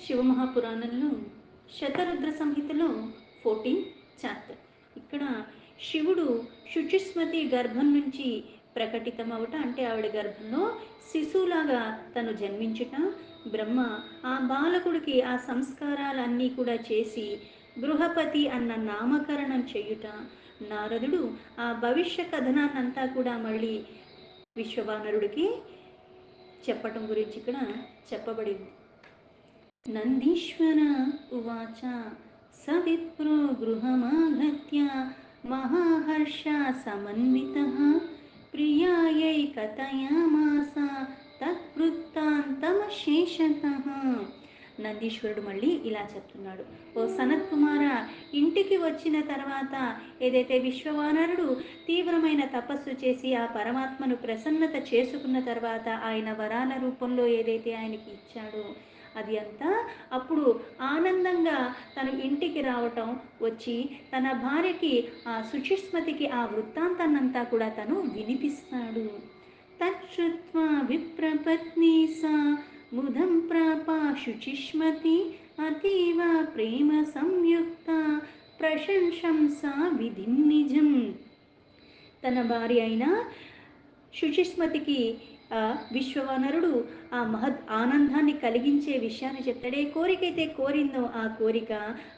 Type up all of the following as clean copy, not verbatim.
శివమహాపురాణంలో శతరుద్ర సంహితలో 14 చాప్టర్. ఇక్కడ శివుడు శుచిస్మతి గర్భం నుంచి ప్రకటితమవుట, అంటే ఆవిడ గర్భంలో శిశువులాగా తను జన్మించుట, బ్రహ్మ ఆ బాలకుడికి ఆ సంస్కారాలన్నీ కూడా చేసి బృహపతి అన్న నామకరణం చేయుట, నారదుడు ఆ భవిష్య కథనాన్నంతా కూడా మళ్ళీ విశ్వవానరుడికి చెప్పటం గురించి ఇక్కడ చెప్పబడింది. నందీశ్వర ఉవాచ సవిప్రో గృహమాగత్య మహాహర్ష సమన్వితః ప్రియాయై కథయామాస తద్వృత్తాంతమశేషతః. నందీశ్వరుడు మళ్ళీ ఇలా చెప్తున్నాడు, ఓ సనత్ కుమార, ఇంటికి వచ్చిన తర్వాత ఏదైతే విశ్వవానరుడు తీవ్రమైన తపస్సు చేసి ఆ పరమాత్మను ప్రసన్నత చేసుకున్న తర్వాత ఆయన వరాల రూపంలో ఏదైతే ఆయనకి ఇచ్చాడో అది అంతా అప్పుడు ఆనందంగా తను ఇంటికి రావటం, వచ్చి తన భార్యకి ఆ శుచిస్మతికి ఆ వృత్తాంతాన్నంతా కూడా తను వినిపిస్తాడు. తచ్చుత్వా విప్రపత్ని సా ముదం ప్రాప శుచిస్మతి అతీవ ప్రేమ సంయుక్త ప్రశంసా విధిం నిజం. తన భార్య అయిన శుచిస్మతికి విశ్వవానరుడు ఆ మహత్ ఆనందాన్ని కలిగించే విషయాన్ని చెప్తాడు. ఏ కోరికైతే కోరిందో ఆ కోరిక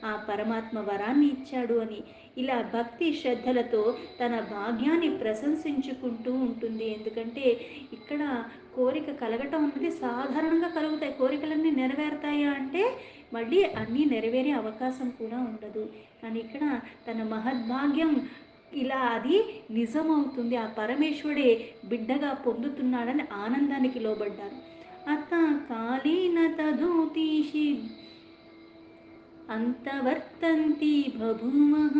ఆ పరమాత్మ వరాన్ని ఇచ్చాడు అని ఇలా భక్తి శ్రద్ధలతో తన భాగ్యాన్ని ప్రశంసించుకుంటూ ఉంటుంది. ఎందుకంటే ఇక్కడ కోరిక కలగటం అన్నది సాధారణంగా కలుగుతాయి. కోరికలన్నీ నెరవేరుతాయా అంటే మళ్ళీ అన్నీ నెరవేరే అవకాశం కూడా ఉండదు. కానీ ఇక్కడ తన మహద్భాగ్యం ఇలా అది నిజమవుతుంది, ఆ పరమేశ్వరుడే బిడ్డగా పొందుతున్నాడని ఆనందానికి లోబడ్డారు. అత కాళీన తదోతీషి అంతవర్తంతి బభూవః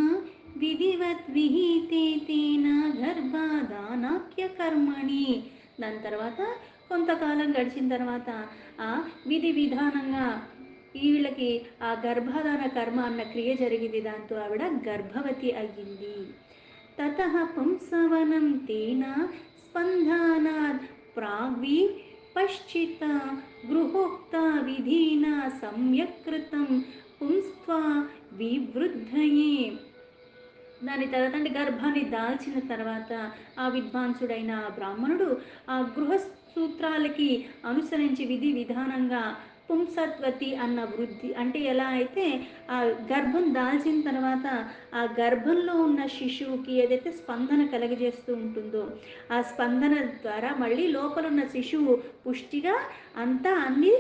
విధివత్ విహితే తేన గర్భాధానాఖ్య కర్మణి. దాని తర్వాత కొంతకాలం గడిచిన తర్వాత ఆ విధి విధానంగా వీళ్ళకి ఆ గర్భాధాన కర్మ అన్న క్రియ జరిగింది. దాంతో ఆవిడ గర్భవతి అయ్యింది. తతః పుంసవనం తేన స్పందనాద్ ప్రాగ్వి పశ్చిత గృహోక్త విధిన సమ్యకృతం పుంస్త్వా వివృద్ధయే. దాని తర్వాత అంటే గర్భాన్ని దాల్చిన తర్వాత ఆ విద్వాంసుడైన ఆ బ్రాహ్మణుడు ఆ గృహ సూత్రాలకి అనుసరించి విధి విధానంగా పుంసత్వతి అన్న వృద్ధి, అంటే ఎలా అయితే ఆ గర్భం దాల్చిన తర్వాత ఆ గర్భంలో ఉన్న శిశువుకి ఏదైతే స్పందన కలగజేస్తూ ఉంటుందో ఆ స్పందన ద్వారా మళ్ళీ లోపల ఉన్న శిశువు పుష్టిగా అంతా అన్నీ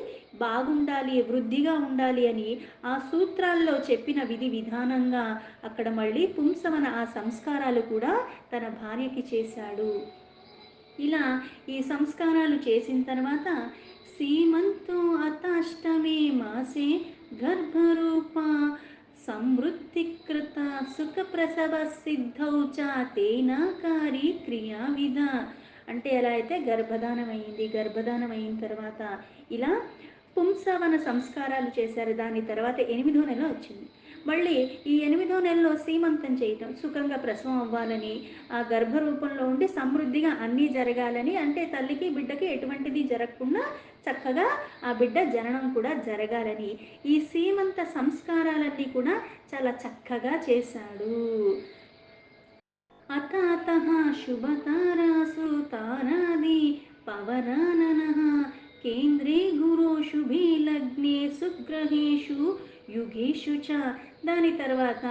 బాగుండాలి, వృద్ధిగా ఉండాలి అని ఆ సూత్రాల్లో చెప్పిన విధి విధానంగా అక్కడ మళ్ళీ పుంసవన ఆ సంస్కారాలు కూడా తన భార్యకి చేశాడు. ఇలా ఈ సంస్కారాలు చేసిన తర్వాత సీమంతో అతాష్టమే మాసే గర్భరూప సమృద్ధికృత సుఖ ప్రసవ సిద్ధౌ చ తేనాకారి క్రియావిధ. అంటే ఎలా అయితే గర్భధానం అయింది, గర్భధానం అయిన తర్వాత ఇలా పుంసవన సంస్కారాలు చేశారు. దాని తర్వాత 8వ నెల వచ్చింది. మళ్ళీ ఈ 8వ నెలలో సీమంతం చేయటం, సుఖంగా ప్రసవం అవ్వాలని, ఆ గర్భరూపంలో ఉండి సమృద్ధిగా అన్నీ జరగాలని, అంటే తల్లికి బిడ్డకి ఎటువంటిది జరగకుండా చక్కగా ఆ బిడ్డ జననం కూడా జరగాలని ఈ సీమంత సంస్కారాలన్నీ కూడా చాలా చక్కగా చేశాడు. అతః శుభతారాసు తారాది పవనాననః కేంద్రే గురో శుభే లగ్నే సుగ్రహేషు యుగేషు చ. దాని తర్వాత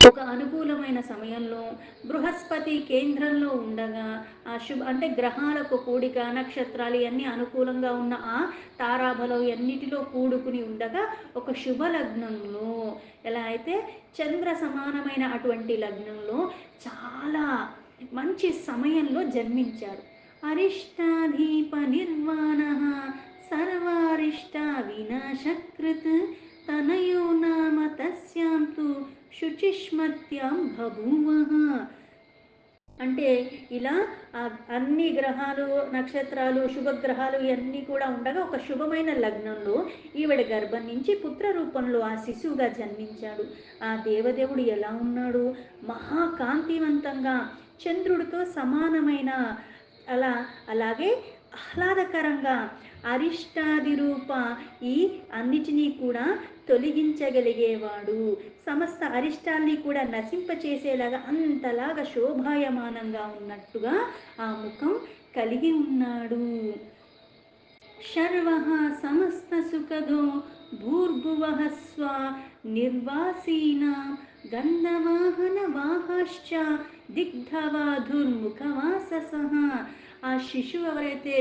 ఒక అనుకూలమైన సమయంలో బృహస్పతి కేంద్రంలో ఉండగా ఆ అంటే గ్రహాలకు కూడిక, నక్షత్రాలు ఇవన్నీ అనుకూలంగా ఉన్న ఆ తారాబలం ఎన్నిటిలో కూడుకుని ఉండగా ఒక శుభ లగ్నంలో, ఎలా అయితే చంద్ర సమానమైన అటువంటి లగ్నంలో చాలా మంచి సమయంలో జన్మించారు. అరిష్టాధీప నిర్వాణ సర్వారిష్ట వినాశకృత్ తనయో నామ తస్యాం తు శుచిస్మత్యాం బభూవః. అంటే ఇలా అన్ని గ్రహాలు, నక్షత్రాలు, శుభగ్రహాలు ఇవన్నీ కూడా ఉండగా ఒక శుభమైన లగ్నంలో ఈవిడ గర్భం నుంచి పుత్ర రూపంలో ఆ శిశువుగా జన్మించాడు. ఆ దేవదేవుడు ఎలా ఉన్నాడు? మహాకాంతివంతంగా చంద్రుడితో సమానమైన అలాగే ఆహ్లాదకరంగా అరిష్టాది రూప, ఈ అన్నిటినీ కూడా తొలగించగలిగేవాడు. సమస్త అరిష్టాల్ని కూడా నశింపచేసేలాగా అంతలాగా శోభాయమానంగా ఉన్నట్టుగా ఆ ముఖం కలిగి ఉన్నాడు. శర్వః సమస్తసుఖదో భూర్భువః స్వ నిర్వాసీనాం గంధవాహనవాహాశ్చ దిగ్ధవాధుర్ముఖవాససః. ఆ శిశువు ఎవరైతే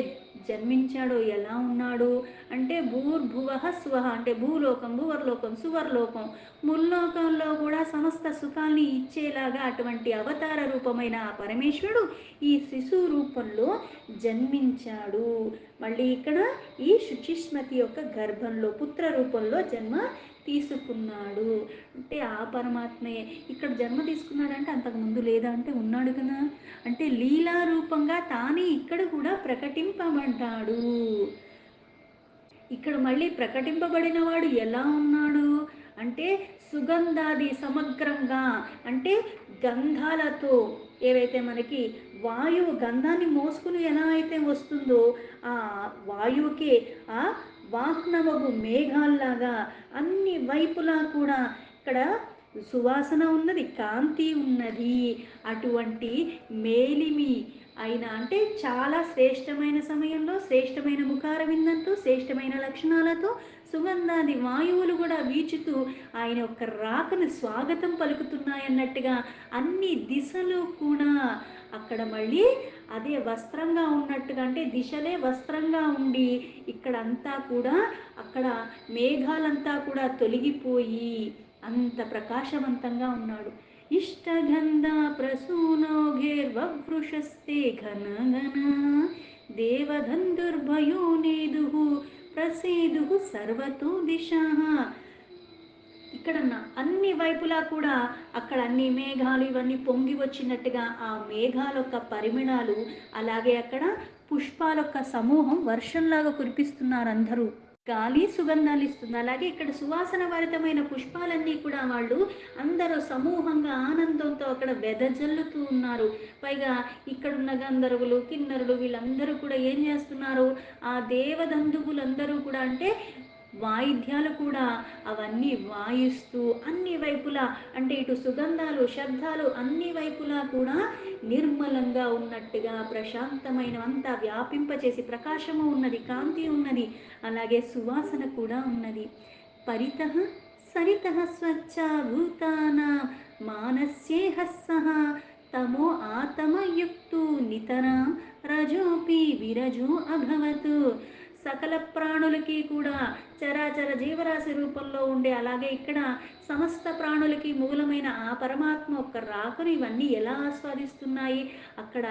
జన్మించాడో ఎలా ఉన్నాడు అంటే భూర్భువః స్వః అంటే భూలోకం, భువర్లోకం, సువర్లోకం, ముల్లోకంలో కూడా సమస్త సుఖాల్ని ఇచ్చేలాగా అటువంటి అవతార రూపమైన ఆ పరమేశ్వరుడు ఈ శిశువు రూపంలో జన్మించాడు. మళ్ళీ ఇక్కడ ఈ శుచిస్మతి యొక్క గర్భంలో పుత్ర రూపంలో జన్మ తీసుకున్నాడు. అంటే ఆ పరమాత్మయే ఇక్కడ జన్మ తీసుకున్నాడంటే అంతకుముందు లేదా అంటే ఉన్నాడు కదా. అంటే లీలా రూపంగా తానే ఇక్కడ కూడా ప్రకటింపబడ్డాడు. ఇక్కడ మళ్ళీ ప్రకటింపబడిన వాడు ఎలా ఉన్నాడు అంటే సుగంధాది సమగ్రంగా, అంటే గంధాలతో, ఏవైతే మనకి వాయువు గంధాన్ని మోసుకుని ఎలా అయితే వస్తుందో ఆ వాయువుకే ఆ వాహనమగు మేఘాల్లాగా అన్ని వైపులా కూడా ఇక్కడ సువాసన ఉన్నది, కాంతి ఉన్నది. అటువంటి మేలిమి అయిన అంటే చాలా శ్రేష్టమైన సమయంలో శ్రేష్టమైన ముఖార విందంతో శ్రేష్టమైన లక్షణాలతో సుగంధాది వాయువులు కూడా వీచుతూ ఆయన యొక్క రాకను స్వాగతం పలుకుతున్నాయన్నట్టుగా అన్ని దిశలు కూడా అక్కడ మళ్ళీ అదే వస్త్రంగా ఉన్నట్టుగా, అంటే దిశలే వస్త్రంగా ఉండి ఇక్కడంతా కూడా అక్కడ మేఘాలంతా కూడా తొలగిపోయి అంత ప్రకాశవంతంగా ఉన్నాడు. ఇష్టగంధ ప్రసూనోఘేర్వవృషస్తే ఘన ఘన దేవధందుర్భయో నేదుః ప్రసేదుః సర్వతో దిశః. ఇక్కడ అన్ని వైపులా కూడా అక్కడ అన్ని మేఘాలు ఇవన్నీ పొంగి వచ్చినట్టుగా ఆ మేఘాల యొక్క పరిమాణాలు, అలాగే అక్కడ పుష్పాల యొక్క సమూహం వర్షంలాగా కురిపిస్తున్నారు అందరూ. గాలి సుగంధాలు ఇస్తుంది. అలాగే ఇక్కడ సువాసన భరితమైన పుష్పాలన్నీ కూడా వాళ్ళు అందరూ సమూహంగా ఆనందంతో అక్కడ వెదజల్లుతూ ఉన్నారు. పైగా ఇక్కడున్న గంధర్వులు, కిన్నరులు వీళ్ళందరూ కూడా ఏం చేస్తున్నారు, ఆ దేవదందువులందరూ కూడా అంటే వాయిద్యాలు కూడా అవన్నీ వాయిస్తూ అన్ని వైపులా, అంటే ఇటు సుగంధాలు శబ్దాలు అన్ని వైపులా కూడా నిర్మలంగా ఉన్నట్టుగా ప్రశాంతమైనవంతా వ్యాపింపచేసి ప్రకాశము ఉన్నది, కాంతి ఉన్నది, అలాగే సువాసన కూడా ఉన్నది. పరితః సరితః స్వచ్ఛ భూతానాం మానస్యేహ సహ తమో ఆతమయుక్తు నితరాం రజోపి విరజో అభవతు. సకల ప్రాణులకి కూడా చరాచర జీవరాశి రూపంలో ఉండే, అలాగే ఇక్కడ సమస్త ప్రాణులకి మూలమైన ఆ పరమాత్మ ఒక్క రాకను ఇవన్నీ ఎలా ఆస్వాదిస్తున్నాయి. అక్కడ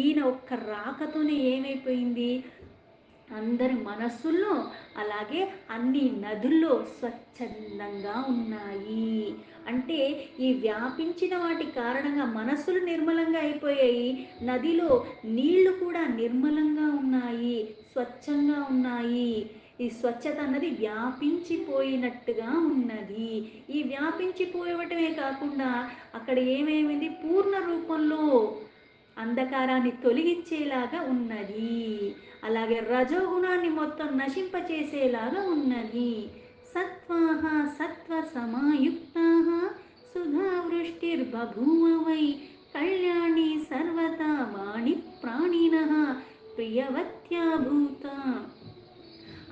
ఈయన ఒక్క రాకతోనే ఏమైపోయింది, అందరి మనస్సుల్లో అలాగే అన్ని నదుల్లో స్వచ్ఛందంగా ఉన్నాయి. అంటే ఈ వ్యాపించిన వాటి కారణంగా మనస్సులు నిర్మలంగా అయిపోయాయి, నదిలో నీళ్లు కూడా నిర్మలంగా ఉన్నాయి, స్వచ్ఛంగా ఉన్నాయి. ఈ స్వచ్ఛత అన్నది వ్యాపించిపోయినట్టుగా ఉన్నది. ఈ వ్యాపించిపోవటమే కాకుండా అక్కడ ఏమేమింది, పూర్ణ రూపంలో అంధకారాన్ని తొలగించేలాగా ఉన్నది, అలాగే రజోగుణాన్ని మొత్తం నశింపచేసేలాగా ఉన్నది. సత్వాహ సత్వ సమాయుక్తాః సుధావృష్టిర్బభూవ వై కళ్యాణి సర్వతా వాణి ప్రాణినః ప్రియవత్యాభూత.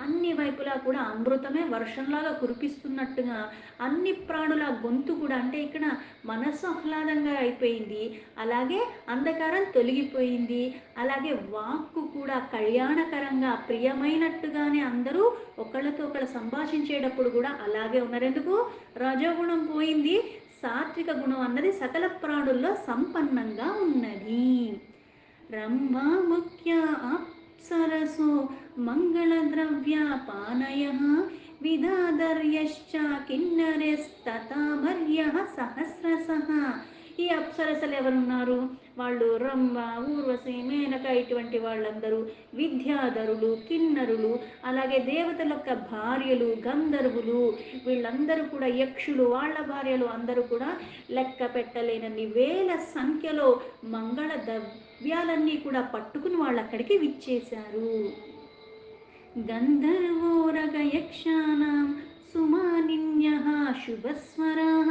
అన్ని వైపులా కూడా అమృతమే వర్షంలాగా కురిపిస్తున్నట్టుగా అన్ని ప్రాణుల గొంతు కూడా, అంటే ఇక్కడ మనస్సు ఆహ్లాదంగా అయిపోయింది, అలాగే అంధకారం తొలగిపోయింది, అలాగే వాక్కు కూడా కళ్యాణకరంగా ప్రియమైనట్టుగానే అందరూ ఒకళ్ళతో ఒకళ్ళు సంభాషించేటప్పుడు కూడా అలాగే ఉన్నారు. ఎందుకు, రజోగుణం పోయింది, సాత్విక గుణం అన్నది సకల ప్రాణుల్లో సంపన్నంగా ఉన్నది. రంభా ముఖ్య అప్సరసో మంగళద్రవ్యపానయః విధాధర్యశ్చ కిన్నరేస్తథా భర్యః సహస్రశః. ఈ అప్సరసలు ఎవరున్నారు, వాళ్ళు రంభ, ఊర్వశి, మేనక ఇటువంటి వాళ్ళందరూ, విద్యాధరులు, కిన్నరులు, అలాగే దేవతల యొక్క భార్యలు, గంధర్వులు, వీళ్ళందరూ కూడా యక్షులు వాళ్ళ భార్యలు అందరూ కూడా లెక్క పెట్టలేనన్ని వేల సంఖ్యలో మంగళ ద్రవ్యాలన్నీ కూడా పట్టుకుని వాళ్ళు అక్కడికి విచ్చేశారు. गन्धर्वोरगयक्षाणां सुमानिन्यः शुभस्वराः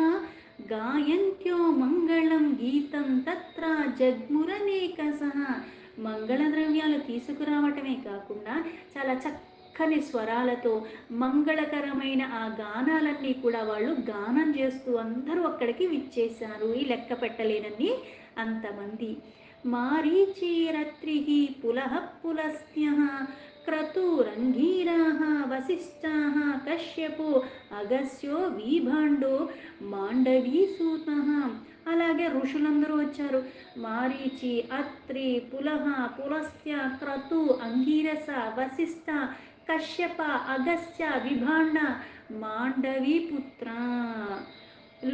गायन्त्यो మంగళం గీతం తత్ర జగ్మురనేకసః. మంగళ ద్రవ్యాలు తీసుకురావటమే కాకుండా చాలా చక్కని స్వరాలతో మంగళకరమైన ఆ గానాలన్నీ కూడా వాళ్ళు గానం చేస్తూ అందరూ అక్కడికి విచ్చేశారు. ఈ లెక్క పెట్టలేనన్ని అంతమంది. మారీచిరత్రిः పులః పులస్త్యः క్రతురంగీరాः వసిష్ఠాः కశ్యపో అగస్యో వీభాండో మాండవీసూతః. అలాగే ఋషులందరూ వచ్చారు. మారీచి, అత్రి, పులహ, పులస్త్య, క్రతు, అంగీరస, వశిష్ఠ, కశ్యప, అగస్త్య, విభాండ, మాండవీపుత్ర,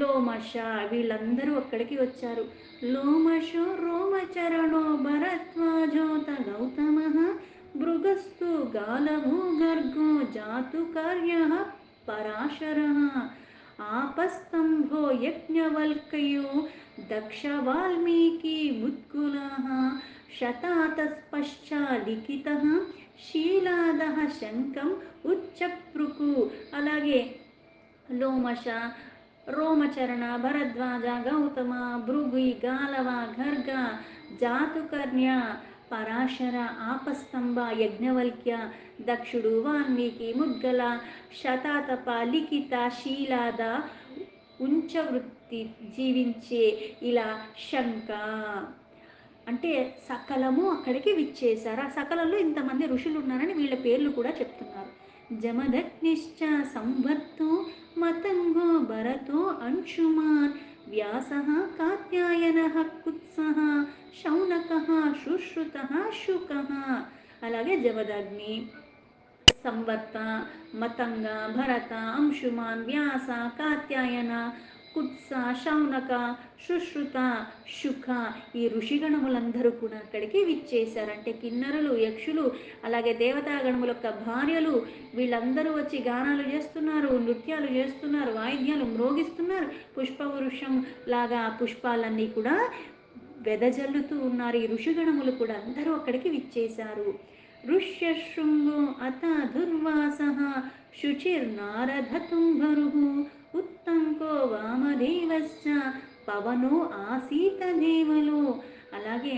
లోమశ, వీళ్ళందరూ అక్కడికి వచ్చారు. లోమశో రోమచరణో భరద్వాజోత గౌతమ భృగస్తు గాలభో గర్గో జాతుకార్య పరాశర ఆపస్తంభో యజ్ఞవల్క్యో దక్ష వాల్మీకి ముద్గులః శతాతపశ్చాలిఖితః శీలాదః శంఖం ఉచ్చప్రుకు. అలాగే లోమశ, రోమచరణ, భరద్వాజ, గౌతమ, భృగు, గాలవ, గర్గ, జాతుకర్ణ్య, పరాశర, ఆపస్తంభ, యజ్ఞవల్క్య, దక్షుడు, వాల్మీకి, ముద్గల, శతాతప, లిఖిత, శీలాద, ఉంచవృత్తి జీవించే ఇలా శంక అంటే సకలము అక్కడికి విచ్చేశారు. ఆ సకలంలో ఇంతమంది ఋషులు ఉన్నారని వీళ్ళ పేర్లు కూడా చెప్తున్నారు. జమదగ్నిశ్చ సంవర్తో మతంగో భరతో అంశుమాన్ వ్యాసః కాత్యాయనః కుత్సః శౌనకః శుశ్రుతః శుకః. అలాగే జమదగ్ని, సంవర్త, మతంగ, భరత, అంశుమాన్, వ్యాస, కాత్యాయన, కుత్స, శౌనక, సుశ్రుత, శుక ఈ ఋషిగణములందరూ కూడా అక్కడికి విచ్చేశారంటే కిన్నరులు, యక్షులు, అలాగే దేవతాగణముల యొక్క భార్యలు వీళ్ళందరూ వచ్చి గానాలు చేస్తున్నారు, నృత్యాలు చేస్తున్నారు, వాయిద్యాలు మ్రోగిస్తున్నారు. పుష్పవృక్షం లాగా పుష్పాలన్నీ కూడా వెదజల్లుతూ ఉన్నారు. ఈ ఋషిగణములు కూడా అందరూ అక్కడికి విచ్చేశారు. ఋష్యశృంగో అత దుర్వాసః శుచిర్నారదతుంబరుః ఉత్తంకో వామదేవశ్చ పవనో ఆసీత దేవలో. అలాగే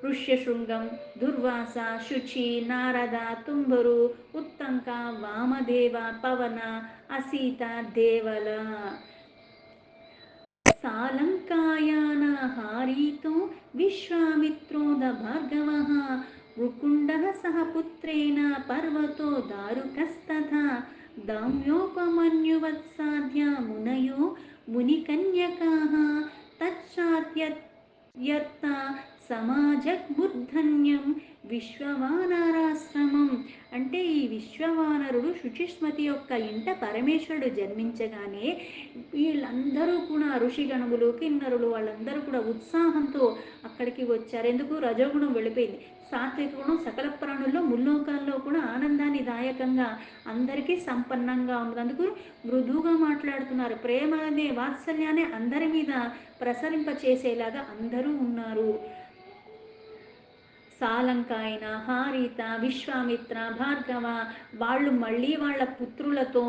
ఋష్యశృంగం, దుర్వాస, శుచి, నారద, తుంబరు, ఉత్తంక, వామదేవ, పవన, అసీత, దేవల. సాలంకాయాన హారీతో విశ్వామిత్రోద భార్గవః ముకుండః సహ పుత్రేణ పర్వతో దారుకస్తథా దామ్యోపమన్యువత్సాధ్య మునయో మునికన్యకాః తచ్చాత్యర్థ సమాజగ్ముర్ధన్యం విశ్వవానరాశ్రమం. అంటే ఈ విశ్వవానరుడు శుచిస్మతి యొక్క ఇంట పరమేశ్వరుడు జన్మించగానే వీళ్ళందరూ కూడా ఋషిగణములు, కిన్నరులు వాళ్ళందరూ కూడా ఉత్సాహంతో అక్కడికి వచ్చారు. ఎందుకు? రజోగుణం వెళ్ళిపోయింది. సాత్విక గుణం సకల ప్రాణుల్లో ముల్లోకాల్లో కూడా ఆనందాన్ని దాయకంగా అందరికీ సంపన్నంగా ఉంది. అందుకు మృదువుగా మాట్లాడుతున్నారు. ప్రేమ అనే వాత్సల్యాన్ని అందరి మీద ప్రసరింపచేసేలాగా అందరూ ఉన్నారు. సాలంకాయన, హారిత, విశ్వామిత్ర, భార్గవ వాళ్ళు మళ్ళీ వాళ్ళ పుత్రులతో,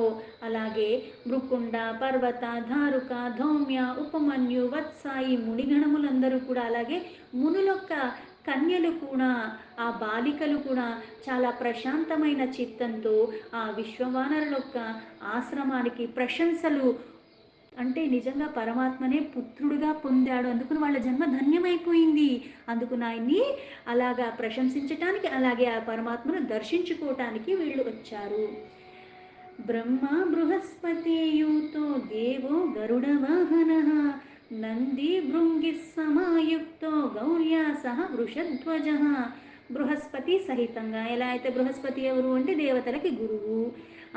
అలాగే మృకుండ, పర్వత, ధారుక, ధౌమ్య, ఉపమన్యు, వత్స ఈ మునిగణములందరూ కూడా, అలాగే మునులొక్క కన్యలు కూడా, ఆ బాలికలు కూడా చాలా ప్రశాంతమైన చిత్తంతో ఆ విశ్వవానరులొక్క ఆశ్రమానికి ప్రశంసలు అంటే నిజంగా పరమాత్మనే పుత్రుడుగా పొందాడు, అందుకుని వాళ్ళ జన్మ ధన్యమైపోయింది, అందుకుని ఆయన్ని అలాగా ప్రశంసించటానికి, అలాగే ఆ పరమాత్మను దర్శించుకోవటానికి వీళ్ళు వచ్చారు. బ్రహ్మ బృహస్పతియూతో దేవో గరుడ వాహన నంది భృంగి సమాయుక్తో గౌర్యా సహ వృషధ్వజ. బృహస్పతి సహితంగా, ఎలా అయితే బృహస్పతి ఎవరు అంటే దేవతలకి గురువు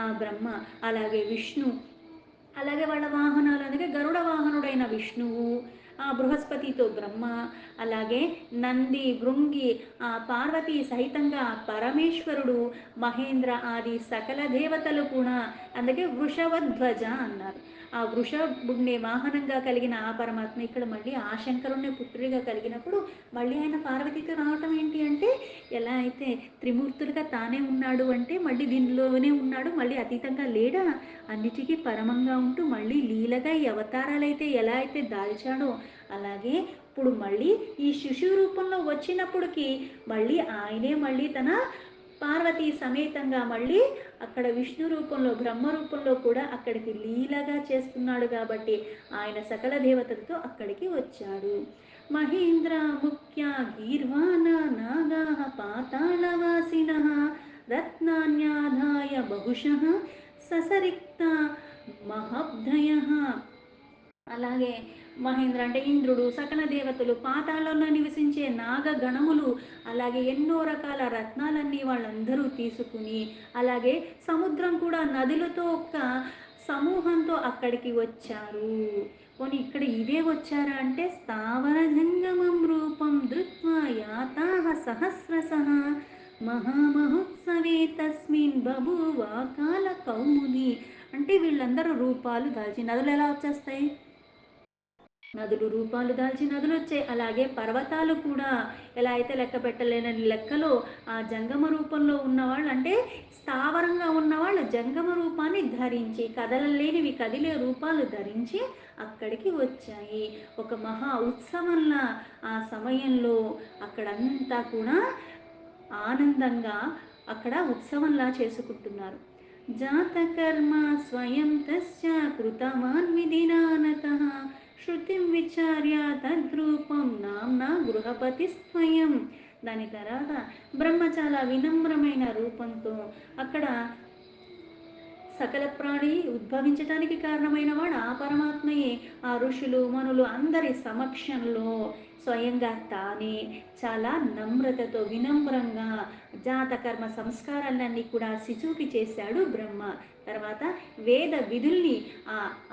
ఆ బ్రహ్మ, అలాగే విష్ణు, అలాగే వాళ్ళ వాహనాలు అనగా గరుడ వాహనుడైన విష్ణువు, ఆ బృహస్పతితో బ్రహ్మ, అలాగే నంది, భృంగి, పార్వతీ సహితంగా పరమేశ్వరుడు, మహేంద్ర ఆది సకల దేవతలు కూడా, అందుకే వృషభధ్వజ అన్నారు. ఆ వృషభుడిని వాహనంగా కలిగిన ఆ పరమాత్మ ఇక్కడ మళ్ళీ ఆ శంకరుణ్ణి పుత్రుడిగా కలిగినప్పుడు మళ్ళీ ఆయన పార్వతితో రావటం ఏంటి అంటే, ఎలా అయితే త్రిమూర్తులుగా తానే ఉన్నాడు అంటే మళ్ళీ దీనిలోనే ఉన్నాడు, మళ్ళీ అతీతంగా లేడా, అన్నిటికీ పరమంగా ఉంటూ మళ్ళీ లీలగా ఈ అవతారాలైతే ఎలా అయితే దాల్చాడో, అలాగే ఇప్పుడు మళ్ళీ ఈ శిశు రూపంలో వచ్చినప్పటికీ మళ్ళీ ఆయనే మళ్ళీ తన పార్వతీ సమేతంగా మళ్ళీ అక్కడ విష్ణు రూపంలో బ్రహ్మ రూపంలో కూడా అక్కడికి లీలగా చేస్తున్నాడు కాబట్టి ఆయన సకల దేవతలతో అక్కడికి వచ్చాడు. మహేంద్ర ముఖ్య గీర్వాణ నాగా పాతాళవాసిన రత్నాన్యాధాయ బహుశః ససరిక్త మహబ్ధయ. అలాగే మహేంద్ర అంటే ఇంద్రుడు, సకల దేవతలు, పాతాళంలో నివసించే నాగగణములు, అలాగే ఎన్నో రకాల రత్నాలన్నీ వాళ్ళందరూ తీసుకుని, అలాగే సముద్రం కూడా నదులతో ఒక సమూహంతో అక్కడికి వచ్చారు. పోనీ ఇక్కడ ఇవే వచ్చారా అంటే, స్థావర జంగమం రూపం ధృత్వా యాతాః సహస్రశః మహామహోత్సవే తస్మిన్ బభూవ కాల కౌముది. అంటే వీళ్ళందరూ రూపాలు దాల్చి, నదులు ఎలా వచ్చేస్తాయి, నదులు రూపాలు దాల్చి నదులు వచ్చాయి. అలాగే పర్వతాలు కూడా ఎలా అయితే లెక్క పెట్టలేనని లెక్కలో ఆ జంగమ రూపంలో ఉన్నవాళ్ళు అంటే స్థావరంగా ఉన్నవాళ్ళు జంగమ రూపాన్ని ధరించి, కదలలేనివి కదిలే రూపాలు ధరించి అక్కడికి వచ్చాయి. ఒక మహా ఉత్సవంలా ఆ సమయంలో అక్కడంతా కూడా ఆనందంగా అక్కడ ఉత్సవంలా చేసుకుంటున్నారు. జాతకర్మ స్వయం తస్య కృతవాన్ విధినానతః శృతిం విచార్య తద్రూపం నామ్నా గృహపతి స్వయం. దాని తర్వాత బ్రహ్మ చాలా వినమ్రమైన రూపంతో అక్కడ సకల ప్రాణి ఉద్భవించటానికి కారణమైన వాడు ఆ పరమాత్మయే ఆ ఋషులు మనులు అందరి సమక్షంలో స్వయంగా తానే చాలా నమ్రతతో వినమ్రంగా జాతకర్మ సంస్కారాలన్నీ కూడా శిశువుకి చేశాడు బ్రహ్మ. తర్వాత వేద విధుల్ని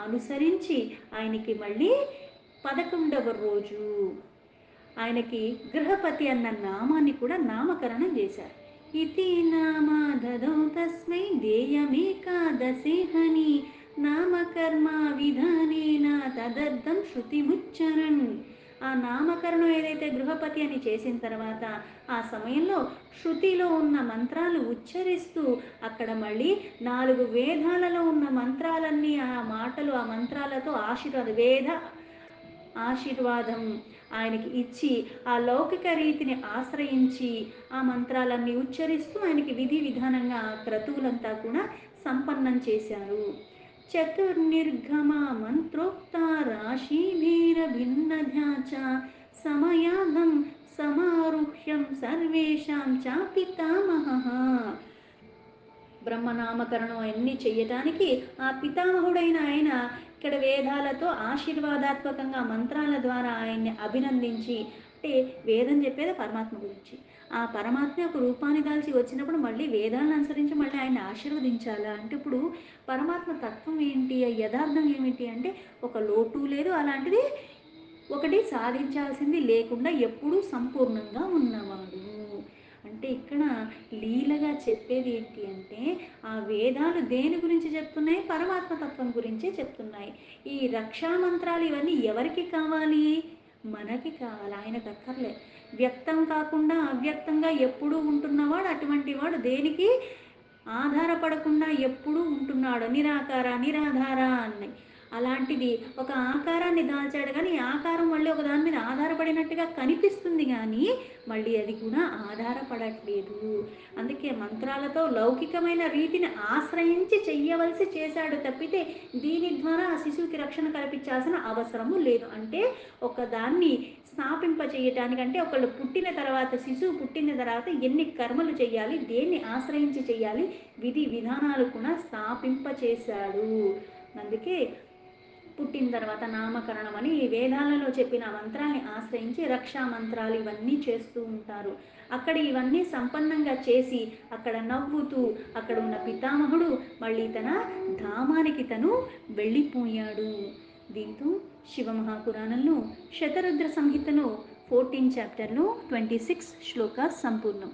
అనుసరించి ఆయనకి మళ్ళీ 11వ రోజు ఆయనకి గృహపతి అన్న నామాన్ని కూడా నామకరణం చేశారు. ఇతి నామ దదౌ తస్మై దేయమేకాదశేహని నామకర్మ విధానేన తదర్థం శృతిముచ్చరన్. ఆ నామకరణం ఏదైతే గృహపతి అని చేసిన తర్వాత ఆ సమయంలో శృతిలో ఉన్న మంత్రాలు ఉచ్చరిస్తూ అక్కడ మళ్ళీ 4 వేదాలలో ఉన్న మంత్రాలన్నీ ఆ మాటలు ఆ మంత్రాలతో ఆశీర్వాదం ఆయనకి ఇచ్చి ఆ లౌకిక రీతిని ఆశ్రయించి ఆ మంత్రాలన్నీ ఉచ్చరిస్తూ ఆయనకి విధి విధానంగా ఆ క్రతువులంతా కూడా సంపన్నం చేశారు. చతుర్నిర్గమ మంత్రోక్త రాశిభీర భిన్నధ్యాచ సమయాగం సమారుహ్యం సర్వేషాం చాపితామహః. బ్రహ్మనామకరణం అన్నీ చెయ్యటానికి ఆ పితామహుడైన ఆయన ఇక్కడ వేదాలతో ఆశీర్వాదాత్మకంగా మంత్రాల ద్వారా ఆయన్ని అభినందించి, అంటే వేదం చెప్పేది పరమాత్మ గురించి, ఆ పరమాత్మ ఒక రూపాన్ని దాల్చి వచ్చినప్పుడు మళ్ళీ వేదాలను అనుసరించి మళ్ళీ ఆయన్ని ఆశీర్వదించాలా అంటే, ఇప్పుడు పరమాత్మ తత్వం ఏంటి, యథార్థం ఏమిటి అంటే ఒక లోటు లేదు, అలాంటిది ఒకటి సాధించాల్సింది లేకుండా ఎప్పుడూ సంపూర్ణంగా ఉన్నవాడు. అంటే ఇక్కడ లీలగా చెప్పేది ఏంటి అంటే, ఆ వేదాలు దేని గురించి చెప్తున్నాయి, పరమాత్మ తత్వం గురించే చెప్తున్నాయి. ఈ రక్షా మంత్రాలు ఇవన్నీ ఎవరికి కావాలి, మనకి కావాలి, ఆయనకు అక్కర్లే. వ్యక్తం కాకుండా అవ్యక్తంగా ఎప్పుడూ ఉంటున్నవాడు అటువంటి వాడు దేనికి ఆధారపడకుండా ఎప్పుడూ ఉంటున్నాడు. నిరాకార నిరాధార అన్నాయి. అలాంటిది ఒక ఆకారాన్ని దాల్చాడు కానీ ఈ ఆకారం మళ్ళీ ఒక దాని మీద ఆధారపడినట్టుగా కనిపిస్తుంది కానీ మళ్ళీ అది కూడా ఆధారపడట్లేదు. అందుకే మంత్రాలతో లౌకికమైన రీతిని ఆశ్రయించి చెయ్యవలసి చేశాడు తప్పితే దీని ద్వారా ఆ శిశువుకి రక్షణ కల్పించాల్సిన అవసరము లేదు. అంటే ఒక దాన్ని స్థాపింప చేయటానికి అంటే ఒకళ్ళు పుట్టిన తర్వాత శిశువు పుట్టిన తర్వాత ఎన్ని కర్మలు చేయాలి, దేన్ని ఆశ్రయించి చేయాలి, విధి విధానాలు కూడా స్థాపింప చేశాడు. అందుకే పుట్టిన తర్వాత నామకరణం అని వేదాలలో చెప్పిన మంత్రాన్ని ఆశ్రయించి రక్షా మంత్రాలు ఇవన్నీ చేస్తూ ఉంటారు. అక్కడ ఇవన్నీ సంపన్నంగా చేసి అక్కడ నవ్వుతూ అక్కడ ఉన్న పితామహుడు మళ్ళీ తన ధామానికి తను వెళ్ళిపోయాడు. దీంతో శివమహాపురాణంలో శతరుద్ర సంహితలో 14 చాప్టర్లో 26 శ్లోకాస్ సంపూర్ణం.